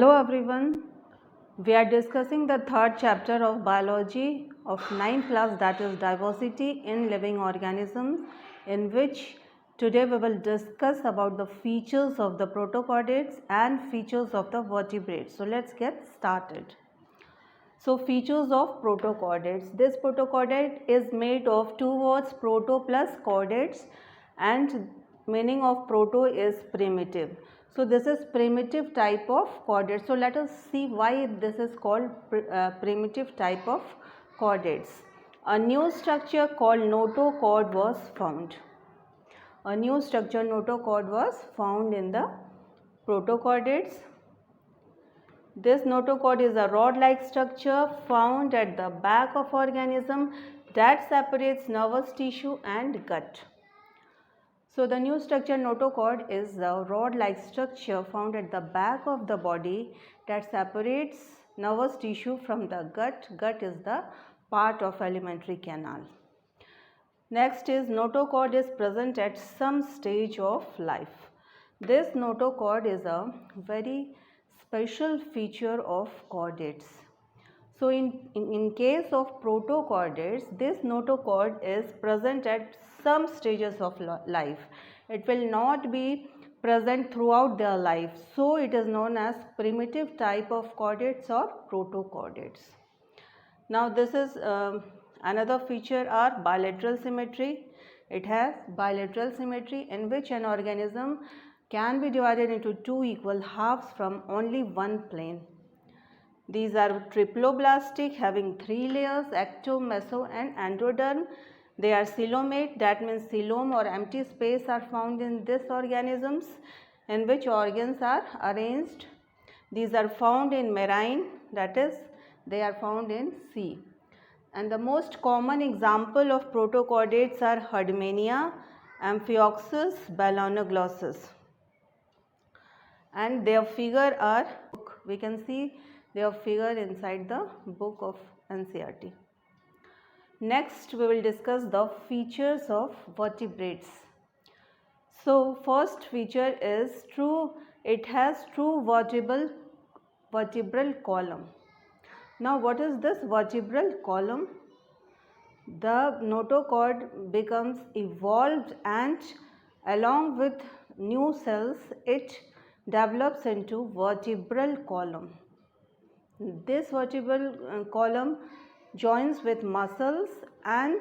Hello everyone. We are discussing the third chapter of biology of 9th class, that is diversity in living organisms, in which today we will discuss about the features of the protochordates and features of the vertebrates. So let's get started. So features of protochordates. This protochordate is made of two words, proto plus chordates, and meaning of proto is primitive. So this is primitive type of chordate. So let us see why this is called primitive type of chordates. A new structure called notochord was found. A new structure notochord was found in the protochordates. This notochord is a rod-like structure found at the back of organism that separates nervous tissue and gut. So the new structure notochord is a rod-like structure found at the back of the body that separates nervous tissue from the gut. Gut is the part of alimentary canal. Next is notochord is present at some stage of life. This notochord is a very special feature of chordates. So in case of protochordates, this notochord is present at some stages of life. It will not be present throughout their life. So it is known as primitive type of chordates or protochordates. Now this is another feature are bilateral symmetry. It has bilateral symmetry in which an organism can be divided into two equal halves from only one plane. These are triploblastic, having three layers, ecto, meso and endoderm. They are coelomate, that means coelom or empty space are found in these organisms in which organs are arranged. These are found in marine, that is they are found in sea. And the most common example of protochordates are Herdmania, Amphioxus, Balanoglossus. And their figure are, we can see their figure inside the book of NCERT. Next we will discuss the features of vertebrates. So first feature is it has true vertebral column. Now what is this vertebral column? The notochord becomes evolved and along with new cells it develops into vertebral column. This vertebral column joins with muscles and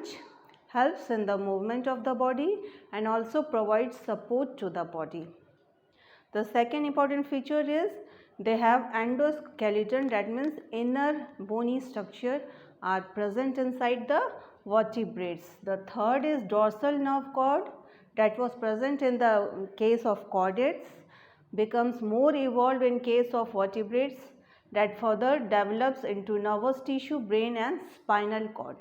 helps in the movement of the body and also provides support to the body. The second important feature is they have endoskeleton, that means inner bony structure are present inside the vertebrates. The third is dorsal nerve cord that was present in the case of chordates becomes more evolved in case of vertebrates that further develops into nervous tissue, brain and spinal cord.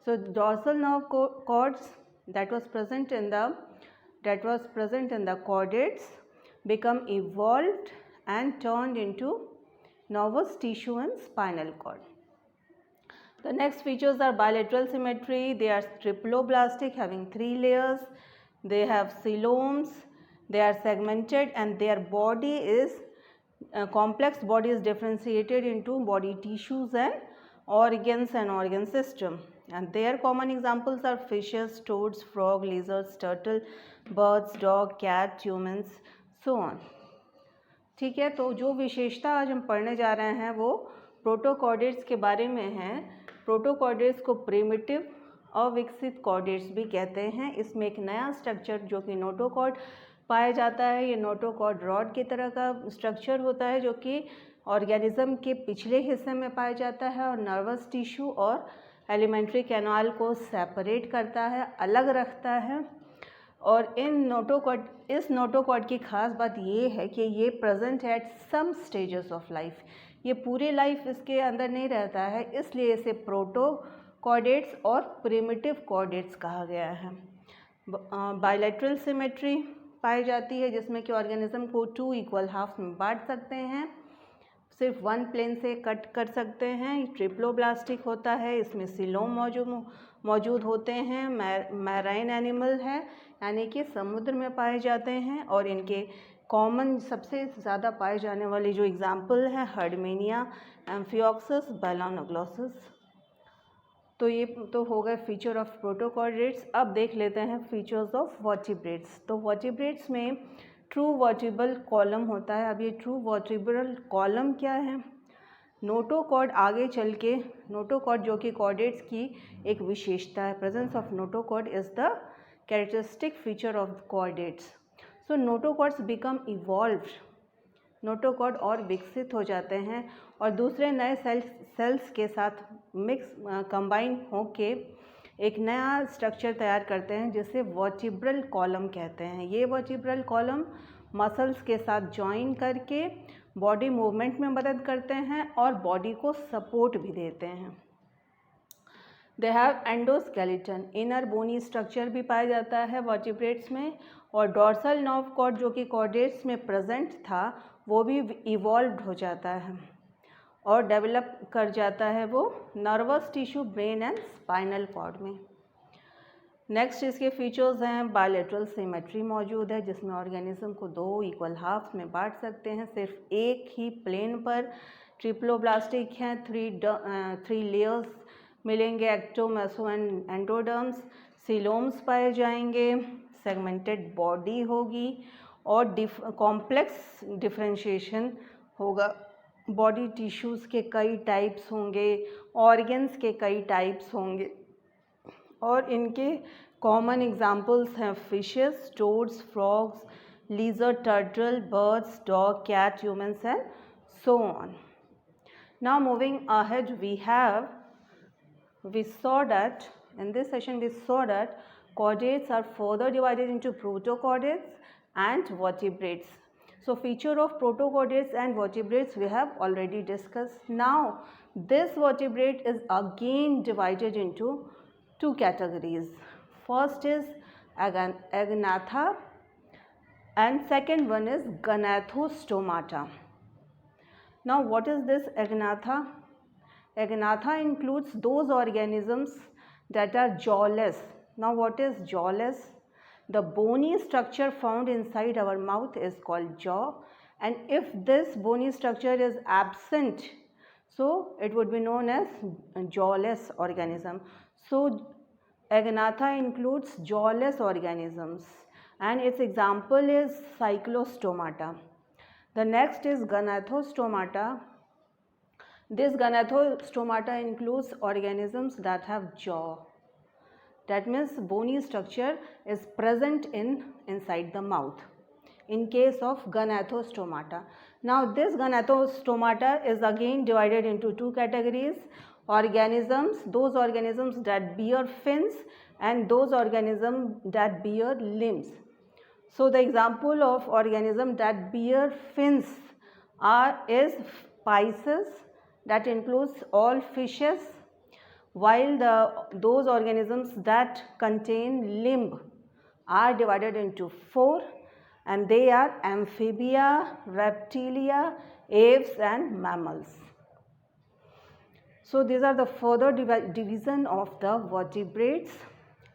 So dorsal nerve cords that was present in the chordates become evolved and turned into nervous tissue and spinal cord. The next features are bilateral symmetry. They are triploblastic, having three layers. They have coeloms. They are segmented and their body is complex body is differentiated into body tissues and organs and organ system. And their common examples are fishes, toads, frog, lizards, turtle, birds, dog, cat, humans, so on. ठीक है, तो जो विशेषता आज हम पढ़ने जा रहे हैं वो प्रोटोकॉर्डेट्स के बारे में है। प्रोटोकॉर्डेट्स को प्रिमिटिव अविकसित कॉर्डेट्स भी कहते हैं। इसमें एक नया स्ट्रक्चर जो कि नोटोकॉर्ड पाया जाता है। ये नोटोकॉर्ड रॉड की तरह का स्ट्रक्चर होता है जो कि ऑर्गेनिज्म के पिछले हिस्से में पाया जाता है और नर्वस टिश्यू और एलिमेंट्री कैनाल को सेपरेट करता है, अलग रखता है। और इस नोटोकॉर्ड की खास बात ये है कि ये प्रेजेंट है at some stages of life. ये पूरे लाइफ इसके अंदर नहीं रहता है, इसलिए इसे प्रोटोकॉर्डेट्स और प्रिमिटिव कॉर्डेट्स कहा गया है। बायलैटरल सिमेट्री पाई जाती है जिसमें कि ऑर्गेनिज्म को टू इक्वल हाफ में बांट सकते हैं, सिर्फ वन प्लेन से कट कर सकते हैं। ट्रिप्लोब्लास्टिक होता है, इसमें सीलोम मौजूद होते हैं। मैराइन एनिमल है यानी कि समुद्र में पाए जाते हैं और इनके कॉमन सबसे ज़्यादा पाए जाने वाली जो एग्जाम्पल है हर्डमेनिया, एम्फियोक्सिस, बैलोनोग्लोसिस। तो ये तो हो गए फीचर ऑफ प्रोटोकॉर्डेट्स। अब देख लेते हैं फीचर्स ऑफ वर्टिब्रेट्स। तो वर्टिब्रेट्स में ट्रू वर्टिब्रल कॉलम होता है। अब ये ट्रू वर्टिब्रल कॉलम क्या है? नोटोकॉर्ड आगे चल के नोटोकॉर्ड जो कि कॉर्डेट्स की एक विशेषता है। Presence of notochord is the characteristic feature of chordates. So notochords become evolved, notochord और विकसित हो जाते हैं और दूसरे नए सेल्स के साथ मिक्स कंबाइन होके एक नया स्ट्रक्चर तैयार करते हैं जिसे वर्टिब्रल कॉलम कहते हैं। ये वर्टिब्रल कॉलम मसल्स के साथ जॉइन करके बॉडी मूवमेंट में मदद करते हैं और बॉडी को सपोर्ट भी देते हैं। They have endoskeleton, inner bony structure भी पाया जाता है वर्टिब्रेट्स में, और डॉर्सल नर्व कॉर्ड जो कि कॉर्डेट्स में प्रेजेंट था वो भी इवॉल्व्ड हो जाता है और डेवलप कर जाता है वो nervous tissue, brain and spinal cord में। नेक्स्ट इसके फीचर्स हैं बायलैटरल सिमेट्री मौजूद है जिसमें ऑर्गेनिज्म को दो इक्वल हाफ्स में बांट सकते हैं। सिर्फ एक ही प्लेन पर ट्रिप्लोब्लास्टिक हैं, थ्री लेयर्स मिलेंगे, एक्टो, मेसो एंड एंडोडर्म्स। सीलोम्स पाए जाएंगे, सेगमेंटेड बॉडी होगी और कॉम्प्लेक्स डिफरेंशिएशन होगा। बॉडी टिश्यूज़ के कई टाइप्स होंगे, ऑर्गन्स के कई टाइप्स होंगे और इनके कॉमन एग्जाम्पल्स हैं fishes, toads, frogs, lizard, turtle, birds, dog, cat, humans and so on. Now moving ahead, we saw that in this session we saw that chordates are further divided into protochordates and vertebrates. So feature of protochordates and vertebrates we have already discussed. Now this vertebrate is again divided into two categories. First is agnatha and second one is gnathostomata. Now what is this agnatha? Agnatha includes those organisms that are jawless. Now what is jawless? The bony structure found inside our mouth is called jaw, and if this bony structure is absent, so it would be known as jawless organism. So agnatha includes jawless organisms and its example is cyclostomata. The next is gnathostomata. This gnathostomata includes organisms that have jaw. That means bony structure is present inside the mouth in case of gnathostomata. Now this gnathostomata is again divided into two categories: organisms, those organisms that bear fins, and those organisms that bear limbs. So the example of organism that bear fins is Pisces, that includes all fishes, while those organisms that contain limb are divided into four, and they are amphibia, reptilia, apes and mammals. So these are the further division of the vertebrates,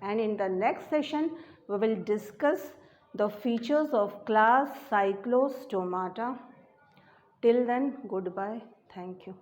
and in the next session we will discuss the features of class Cyclostomata. Till then, goodbye. Thank you.